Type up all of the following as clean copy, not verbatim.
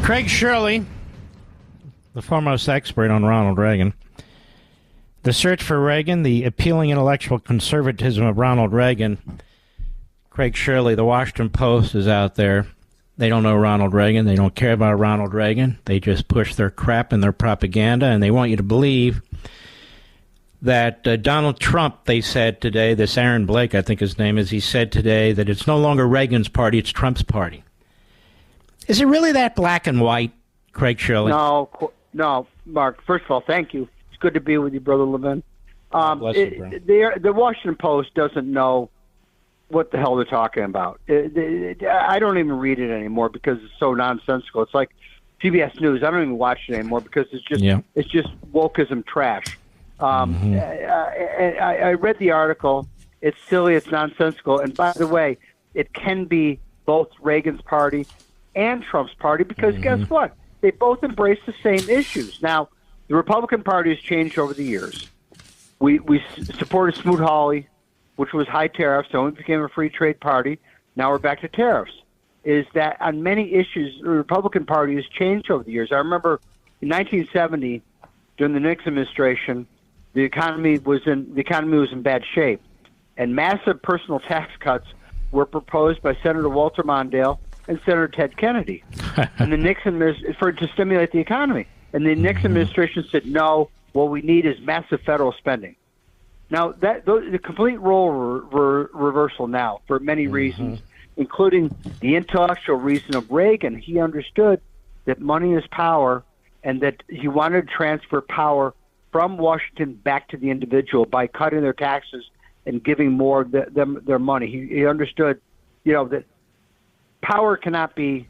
Craig Shirley, the foremost expert on Ronald Reagan. The search for Reagan, the appealing intellectual conservatism of Ronald Reagan. Craig Shirley, the Washington Post is out there. They don't know Ronald Reagan. They don't care about Ronald Reagan. They just push their crap and their propaganda, and they want you to believe that Donald Trump, they said today, this Aaron Blake, I think his name is, he said today that it's no longer Reagan's party, it's Trump's party. Is it really that black and white, Craig Shirley? No, Mark. First of all, thank you. It's good to be with you, Brother Levin. Bless you, bro. The Washington Post doesn't know what the hell they're talking about. I don't even read it anymore because it's so nonsensical. It's like CBS News. I don't even watch it anymore because it's just wokeism trash. I read the article. It's silly. It's nonsensical. And by the way, it can be both Reagan's party and Trump's party because guess what? They both embrace the same issues. Now, the Republican Party has changed over the years. We supported Smoot-Hawley, which was high tariffs, so it became a free trade party. Now we're back to tariffs. Is that on many issues, the Republican Party has changed over the years. I remember in 1970, during the Nixon administration, the economy was in bad shape, and massive personal tax cuts were proposed by Senator Walter Mondale and Senator Ted Kennedy, and the Nixon to stimulate the economy. And the Nixon administration said, no, what we need is massive federal spending. Now, the complete role reversal now for many reasons, including the intellectual reason of Reagan. He understood that money is power and that he wanted to transfer power from Washington back to the individual by cutting their taxes and giving more them their money. He understood, that power cannot be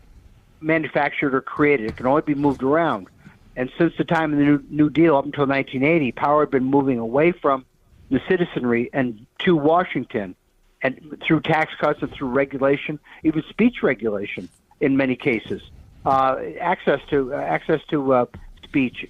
manufactured or created. It can only be moved around. And since the time of the New Deal up until 1980, power had been moving away from the citizenry and to Washington, and through tax cuts and through regulation, even speech regulation in many cases, access to speech.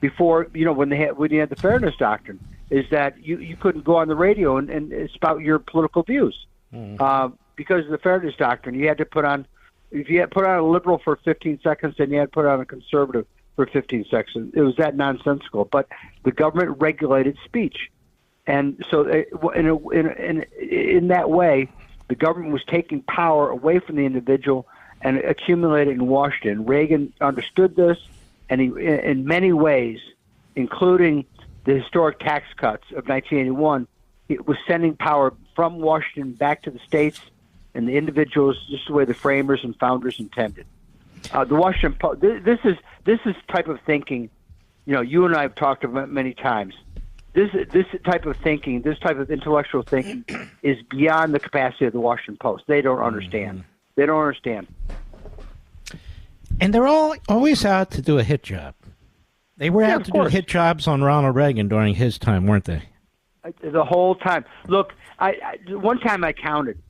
Before when you had the fairness doctrine, is that you couldn't go on the radio and spout your political views because of the fairness doctrine. You had to put on a liberal for 15 seconds, then you had to put on a conservative for 15 seconds. It was that nonsensical, but the government regulated speech. And so in that way, the government was taking power away from the individual and accumulating in Washington. Reagan understood this, and he, in many ways, including the historic tax cuts of 1981, it was sending power from Washington back to the states and the individuals, just the way the framers and founders intended. The Washington Post. This is type of thinking. You and I have talked about many times. This type of thinking, this type of intellectual thinking, is beyond the capacity of the Washington Post. They don't understand. They don't understand. And they're always out to do a hit job. They were out to do hit jobs on Ronald Reagan during his time, weren't they? The whole time. Look, one time I counted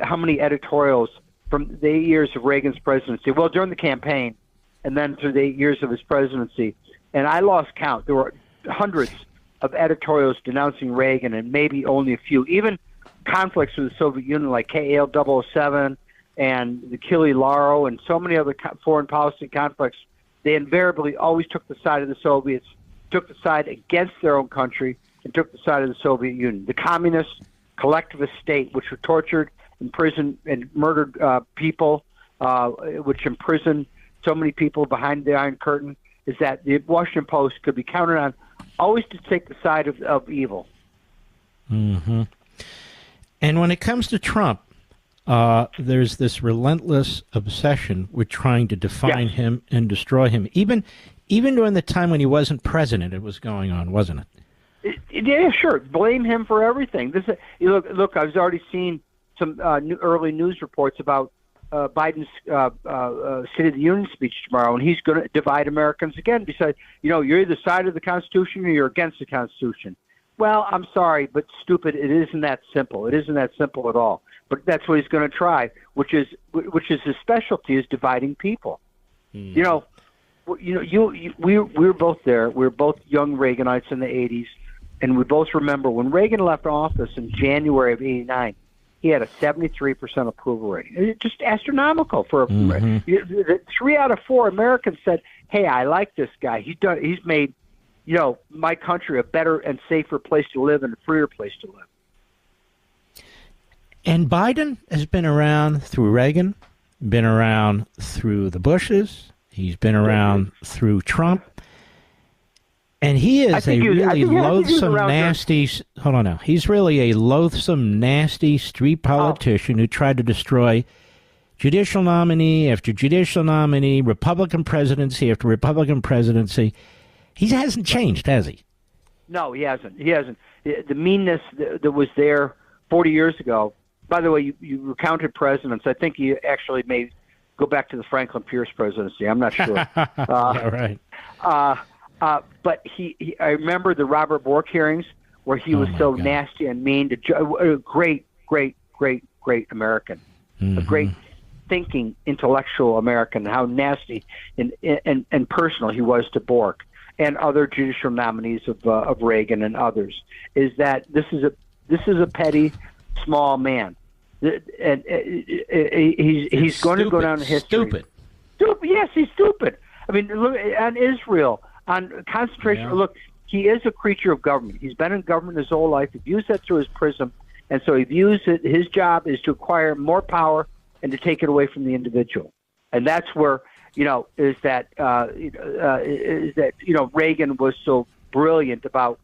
how many editorials from the 8 years of Reagan's presidency, well, during the campaign, and then through the 8 years of his presidency, and I lost count. There were hundreds of editorials denouncing Reagan, and maybe only a few. Even conflicts with the Soviet Union, like KAL-007 and the Kili Laro and so many other foreign policy conflicts, they invariably always took the side of the Soviets, took the side against their own country, and took the side of the Soviet Union. The communist collectivist state, which were tortured, imprisoned, and murdered people, which imprisoned so many people behind the Iron Curtain, is that the Washington Post could be counted on always to take the side of evil. Mm-hmm. And when it comes to Trump, there's this relentless obsession with trying to define him and destroy him. Even during the time when he wasn't president, it was going on, wasn't it? Yeah, sure. Blame him for everything. Look, I've already seen some early news reports about Biden's State of the Union speech tomorrow, and he's going to divide Americans again. Besides, you're either side of the Constitution or you're against the Constitution. Well, I'm sorry, but stupid. It isn't that simple. It isn't that simple at all. But that's what he's going to try, which is his specialty, is dividing people. We were both there. We were both young Reaganites in the '80s, and we both remember when Reagan left office in January of '89. he had a 73% approval rating. It's just astronomical for 3 out of 4 Americans said, "Hey, I like this guy. He's made, my country a better and safer place to live and a freer place to live." And Biden has been around through Reagan, been around through the Bushes. He's been around through Trump. And he is a really loathsome, nasty... Hold on now. He's really a loathsome, nasty street politician who tried to destroy judicial nominee after judicial nominee, Republican presidency after Republican presidency. He hasn't changed, has he? No, he hasn't. He hasn't. The meanness that was there 40 years ago... By the way, you recounted presidents. I think you actually may go back to the Franklin Pierce presidency. I'm not sure. Yeah, right. But I remember the Robert Bork hearings where he was so nasty and mean to a great American, a great thinking intellectual American. How nasty and personal he was to Bork and other judicial nominees of Reagan and others. Is that this is a petty, small man, and he's going to go down in history. Stupid. Yes, he's stupid. I mean, look on Israel, on concentration. Yeah. Look, he is a creature of government. He's been in government his whole life. He views that through his prism, and so he views it. His job is to acquire more power and to take it away from the individual, and that's where Reagan was so brilliant about.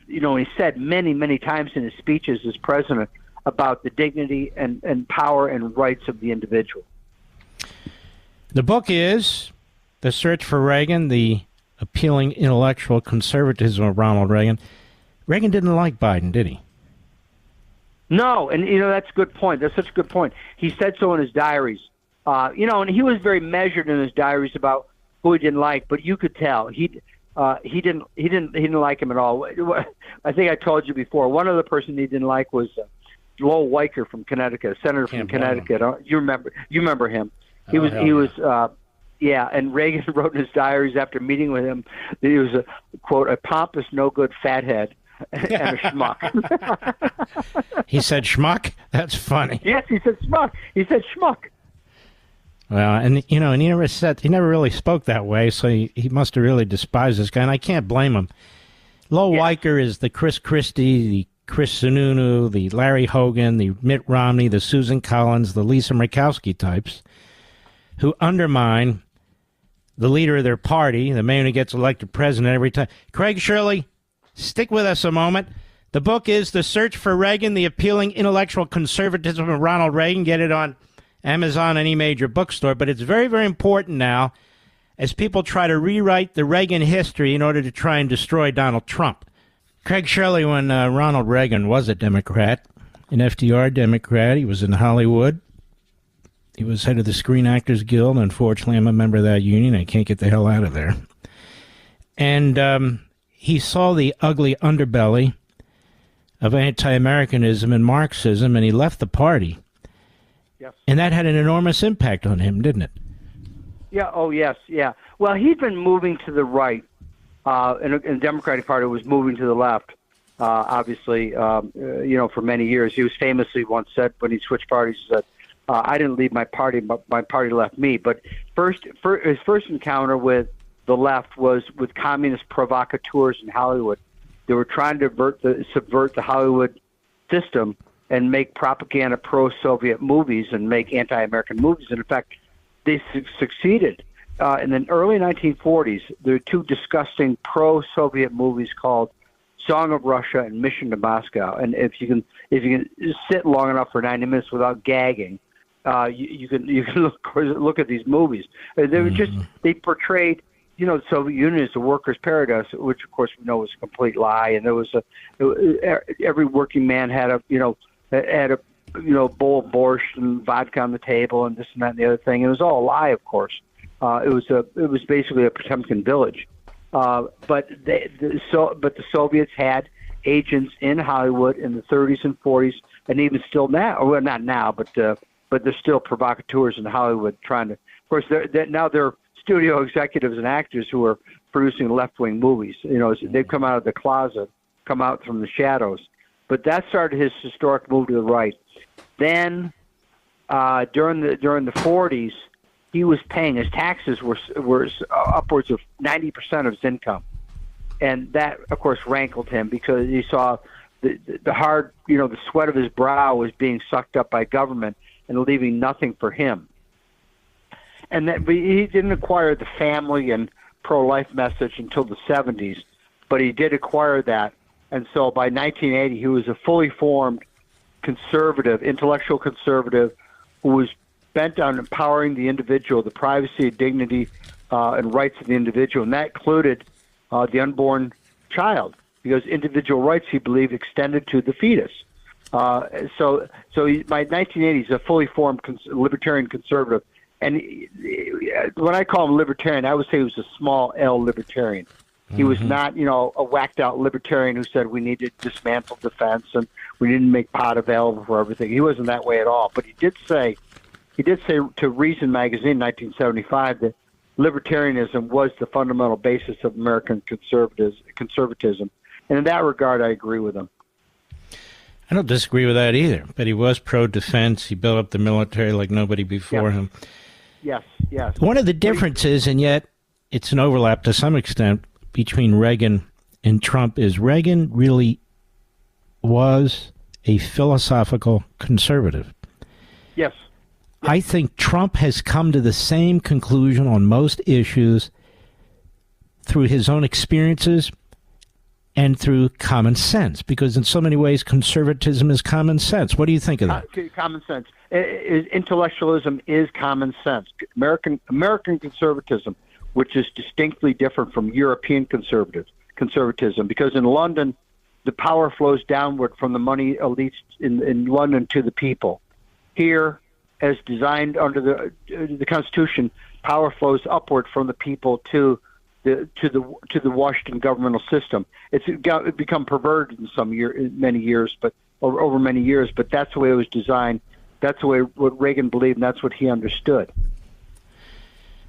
He said many times in his speeches as president about the dignity and power and rights of the individual. The book is The Search for Reagan, the appealing intellectual conservatism of Ronald Reagan. Reagan didn't like Biden, did he? No, and that's a good point. That's such a good point. He said so in his diaries. And he was very measured in his diaries about who he didn't like, but you could tell he didn't like him at all. I think I told you before. One other person he didn't like was Lowell Weicker from Connecticut, a senator from Connecticut. You remember him? He was. And Reagan wrote in his diaries after meeting with him that he was a quote, a pompous, no good fathead and a schmuck. He said schmuck? That's funny. Yes, he said schmuck. Well, and he never really spoke that way, so he must have really despised this guy, and I can't blame him. Lowell Weicker is the Chris Christie, the Chris Sununu, the Larry Hogan, the Mitt Romney, the Susan Collins, the Lisa Murkowski types, who undermine the leader of their party, the man who gets elected president every time. Craig Shirley, stick with us a moment. The book is The Search for Reagan, the appealing intellectual conservatism of Ronald Reagan. Get it on Amazon, any major bookstore. But it's very, very important now as people try to rewrite the Reagan history in order to try and destroy Donald Trump. Craig Shirley, when Ronald Reagan was a Democrat, an FDR Democrat, he was in Hollywood. He was head of the Screen Actors Guild. Unfortunately, I'm a member of that union. I can't get the hell out of there. And he saw the ugly underbelly of anti-Americanism and Marxism, and he left the party. Yes. And that had an enormous impact on him, didn't it? Yeah. Oh, yes. Yeah. Well, he'd been moving to the right, and the Democratic Party was moving to the left, obviously, for many years. He was famously once said when he switched parties that I didn't leave my party, but my party left me. But his first encounter with the left was with communist provocateurs in Hollywood. They were trying to subvert the Hollywood system and make propaganda pro-Soviet movies and make anti-American movies. And in fact, they succeeded. In the early 1940s, there were two disgusting pro-Soviet movies called Song of Russia and Mission to Moscow. And if you can sit long enough for 90 minutes without gagging, you can look at these movies. They were they portrayed the Soviet Union as a workers' paradise, which of course we know was a complete lie. And there was every working man had a bowl of borscht and vodka on the table and this and that and the other thing. It was all a lie, of course. It was basically a Potemkin village. But the Soviets had agents in Hollywood in the 30s and 40s, and even still now. Well, not now, but there's still provocateurs in Hollywood trying to. Of course, now they're studio executives and actors who are producing left-wing movies. They've come out of the closet, come out from the shadows. But that started his historic move to the right. Then during the 40s, he was paying, his taxes were upwards of 90% of his income, and that of course rankled him because he saw the hard, the sweat of his brow was being sucked up by government and leaving nothing for him. And that he didn't acquire the family and pro-life message until the 70s, but he did acquire that. And so by 1980, he was a fully formed conservative, intellectual conservative, who was bent on empowering the individual, the privacy, dignity, and rights of the individual. And that included the unborn child, because individual rights, he believed, extended to the fetus. So by 1980, he's a fully formed libertarian conservative. And when I call him libertarian, I would say he was a small L libertarian. He was not, a whacked-out libertarian who said we need to dismantle defense and we need to make pot available for everything. He wasn't that way at all. But he did say to Reason magazine in 1975 that libertarianism was the fundamental basis of American conservatism. And in that regard, I agree with him. I don't disagree with that either, but he was pro-defense. He built up the military like nobody before him. Yes. One of the differences, and yet it's an overlap to some extent, between Reagan and Trump is Reagan really was a philosophical conservative. Yes. I think Trump has come to the same conclusion on most issues through his own experiences and through common sense, because in so many ways conservatism is common sense. What do you think of that? Common sense. Intellectualism is common sense. American conservatism, which is distinctly different from European conservatism, because in London, the power flows downward from the money elites in London to the people. Here, as designed under the Constitution, power flows upward from the people to the Washington governmental system. It's become perverted in many years, but over many years. But that's the way it was designed. That's the way what Reagan believed, and that's what he understood.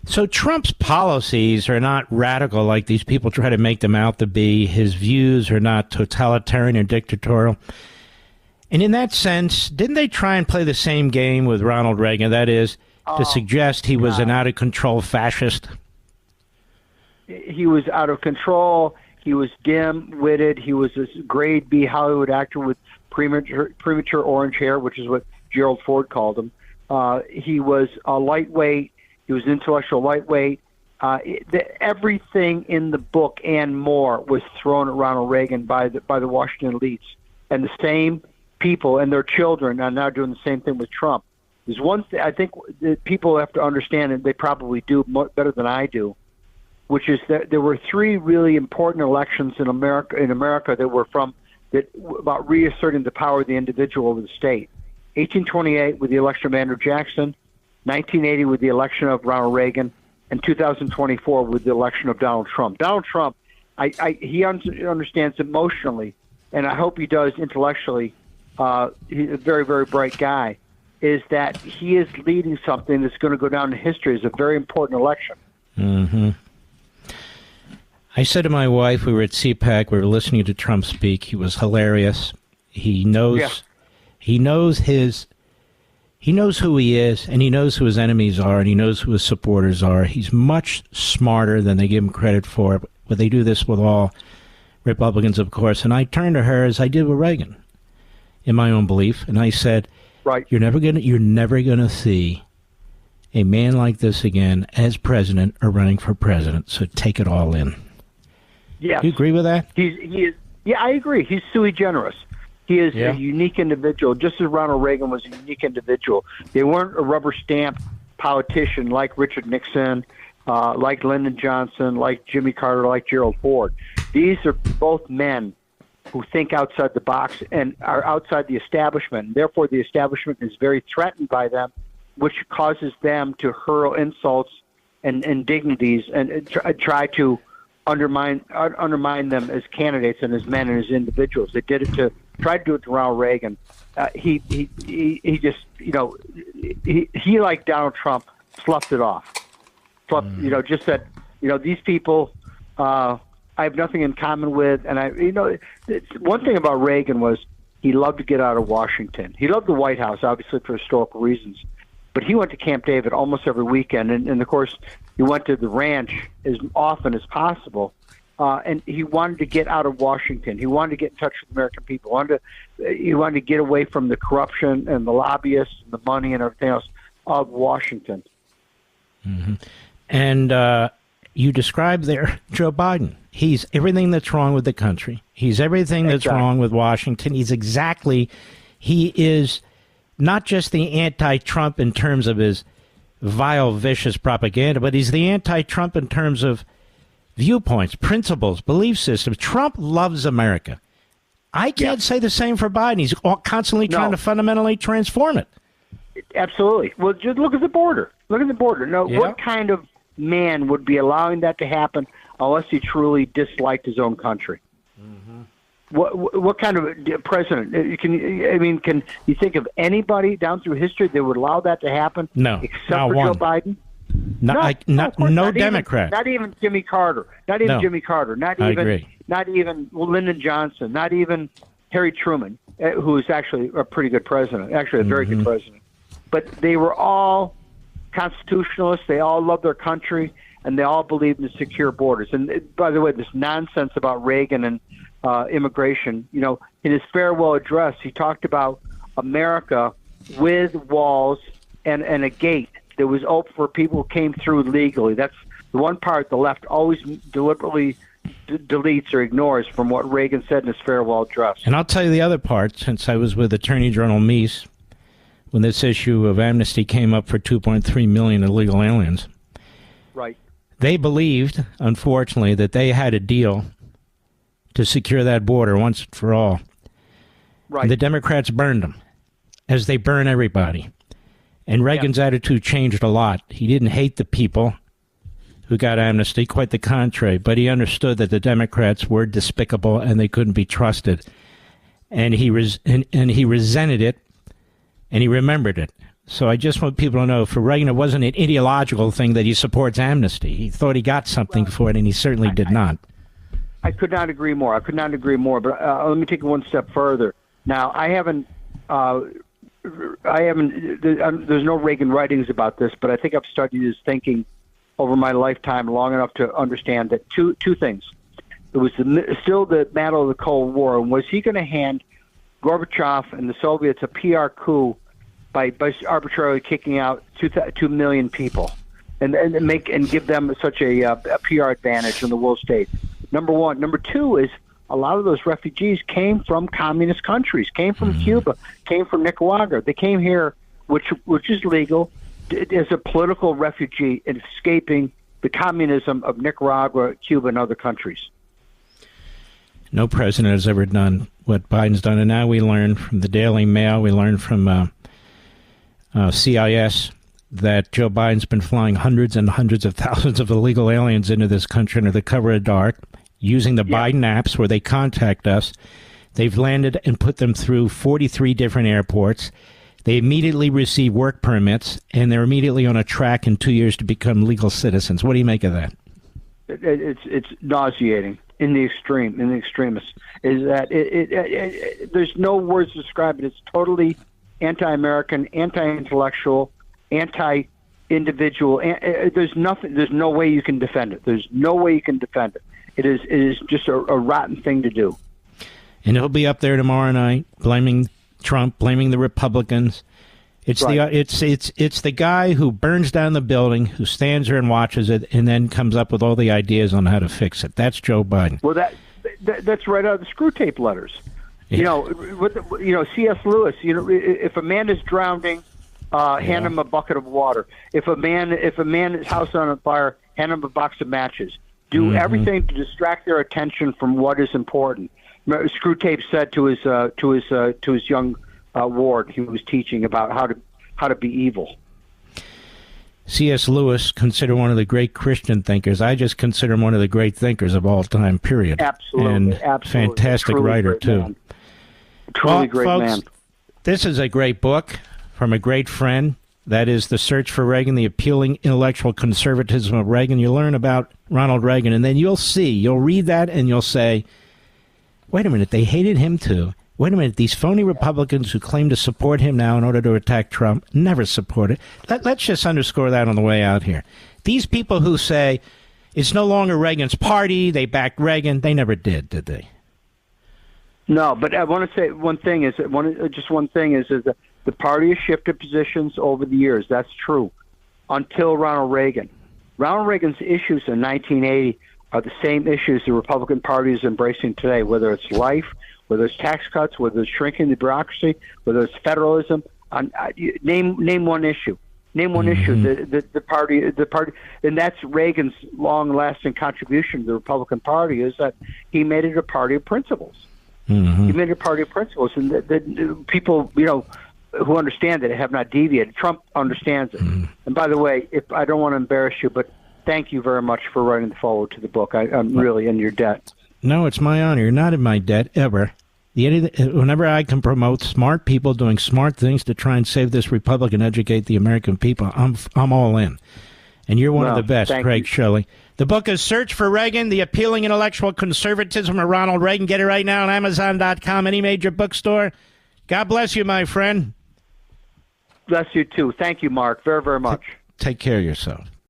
So Trump's policies are not radical like these people try to make them out to be. His views are not totalitarian or dictatorial. And in that sense, didn't they try and play the same game with Ronald Reagan? That is, to suggest he was an out-of-control fascist? He was out of control. He was dim-witted. He was this grade B Hollywood actor with premature orange hair, which is what Gerald Ford called him. He was a lightweight. He was an intellectual lightweight. Everything in the book and more was thrown at Ronald Reagan by the Washington elites. And the same people and their children are now doing the same thing with Trump. There's one thing I think that people have to understand, and they probably do better than I do, which is that there were three really important elections in America that were about reasserting the power of the individual over the state. 1828 with the election of Andrew Jackson, 1980 with the election of Ronald Reagan, and 2024 with the election of Donald Trump. Donald Trump, he understands emotionally, and I hope he does intellectually. He's a very, very bright guy. Is that he is leading something that's going to go down in history as a very important election. Mm-hmm. I said to my wife, we were at CPAC, we were listening to Trump speak. He was hilarious. He knows, he knows who he is, and he knows who his enemies are, and he knows who his supporters are. He's much smarter than they give him credit for, but they do this with all Republicans, of course. And I turned to her as I did with Reagan, in my own belief, and I said, "Right, you're never gonna see a man like this again as president or running for president. So take it all in." Yes. Do you agree with that? He is. Yeah, I agree. He's sui generis. He is a unique individual, just as Ronald Reagan was a unique individual. They weren't a rubber stamp politician like Richard Nixon, like Lyndon Johnson, like Jimmy Carter, like Gerald Ford. These are both men who think outside the box and are outside the establishment. And therefore, the establishment is very threatened by them, which causes them to hurl insults and indignities and try to undermine them as candidates and as men and as individuals. They tried to do it to Ronald Reagan. He just, he like Donald Trump sloughed it off. Just said, these people I have nothing in common with. And one thing about Reagan was he loved to get out of Washington. He loved the White House, obviously for historical reasons, but he went to Camp David almost every weekend, and of course, he went to the ranch as often as possible. And he wanted to get out of Washington. He wanted to get in touch with the American people. He wanted to get away from the corruption and the lobbyists and the money and everything else of Washington. Mm-hmm. And you described there Joe Biden. He's everything that's wrong with the country. He's everything that's wrong with Washington. He is not just the anti-Trump in terms of his vile, vicious propaganda, but he's the anti-Trump in terms of viewpoints, principles, belief systems. Trump loves America. I can't say the same for Biden. He's constantly trying to fundamentally transform it. Absolutely. Well, just look at the border. Look at the border. No, what kind of man would be allowing that to happen unless he truly disliked his own country? Mm-hmm. What kind of president? Can you think of anybody down through history that would allow that to happen? No, except for Joe Biden. No Democrat. Not even Jimmy Carter. Not even Jimmy Carter. Not even Lyndon Johnson. Not even Harry Truman, who is actually a pretty good president. Actually, a very good president. But they were all constitutionalists. They all loved their country, and they all believed in secure borders. And by the way, this nonsense about Reagan and immigration. In his farewell address, he talked about America with walls and a gate that was open for people who came through legally. That's the one part the left always deliberately deletes or ignores from what Reagan said in his farewell address. And I'll tell you the other part, since I was with Attorney General Meese when this issue of amnesty came up for 2.3 million illegal aliens. Right. They believed, unfortunately, that they had a deal to secure that border once and for all. Right. And the Democrats burned them, as they burn everybody. And Reagan's attitude changed a lot. He didn't hate the people who got amnesty, quite the contrary, but he understood that the Democrats were despicable and they couldn't be trusted. And he resented it, and he remembered it. So I just want people to know, for Reagan, it wasn't an ideological thing that he supports amnesty. He thought he got something for it, and he certainly did not. I could not agree more. But let me take it one step further. Now, there's no Reagan writings about this, but I think I've studied his thinking over my lifetime long enough to understand that two things. It was still the battle of the Cold War, and was he going to hand Gorbachev and the Soviets a PR coup by arbitrarily kicking out 2 million people and give them such a PR advantage in the world stage? Number one. Number two is a lot of those refugees came from communist countries, came from Cuba, came from Nicaragua. They came here, which is legal, as a political refugee and escaping the communism of Nicaragua, Cuba, and other countries. No president has ever done what Biden's done. And now we learn from the Daily Mail, we learn from CIS that Joe Biden's been flying hundreds and hundreds of thousands of illegal aliens into this country under the cover of dark, using the Biden apps where they contact us. They've landed and put them through 43 different airports. They immediately receive work permits, and they're immediately on a track in 2 years to become legal citizens. What do you make of that? It's nauseating in the extremist. Is that there's no words to describe it. It's totally anti-American, anti-intellectual, anti-individual. There's no way you can defend it. There's no way you can defend it. It is just a rotten thing to do. And he'll be up there tomorrow night blaming Trump, blaming the Republicans. It's it's the guy who burns down the building, who stands there and watches it, and then comes up with all the ideas on how to fix it. That's Joe Biden. Well, that's right out of the Screw Tape letters. Yeah. C.S. Lewis. If a man is drowning, hand him a bucket of water. If a man's house on fire, hand him a box of matches. Do everything to distract their attention from what is important. Screw Tape said to his young ward he was teaching about how to be evil. C.S. Lewis, considered one of the great Christian thinkers. I just consider him one of the great thinkers of all time, period. Absolutely. Fantastic writer, too. Man. Truly great folks, man. This is a great book from a great friend. That is The Search for Reagan, the Appealing Intellectual Conservatism of Reagan. You learn about Ronald Reagan, and then you'll read that, and you'll say, wait a minute, they hated him too. Wait a minute, these phony Republicans who claim to support him now in order to attack Trump never supported. Let's just underscore that on the way out here. These people who say it's no longer Reagan's party, they backed Reagan, they never did they? No, but I want to say one thing is that the party has shifted positions over the years. That's true. Until Ronald Reagan. Ronald Reagan's issues in 1980 are the same issues the Republican Party is embracing today, whether it's life, whether it's tax cuts, whether it's shrinking the bureaucracy, whether it's federalism. Name one issue. Name one issue. The party, and that's Reagan's long-lasting contribution to the Republican Party is that he made it a party of principles. He made it a party of principles, and the people, who understand it have not deviated. Trump understands it. And by the way, if I don't want to embarrass you, but thank you very much for writing the foreword to the book. I'm really in your debt. No, it's my honor. You're not in my debt ever. Whenever I can promote smart people doing smart things to try and save this republic and educate the American people, I'm all in. And you're one of the best, Craig Shirley. The book is Search for Reagan, The Appealing Intellectual Conservatism of Ronald Reagan. Get it right now on Amazon.com, any major bookstore. God bless you, my friend. Bless you, too. Thank you, Mark, very, very much. Take care of yourself.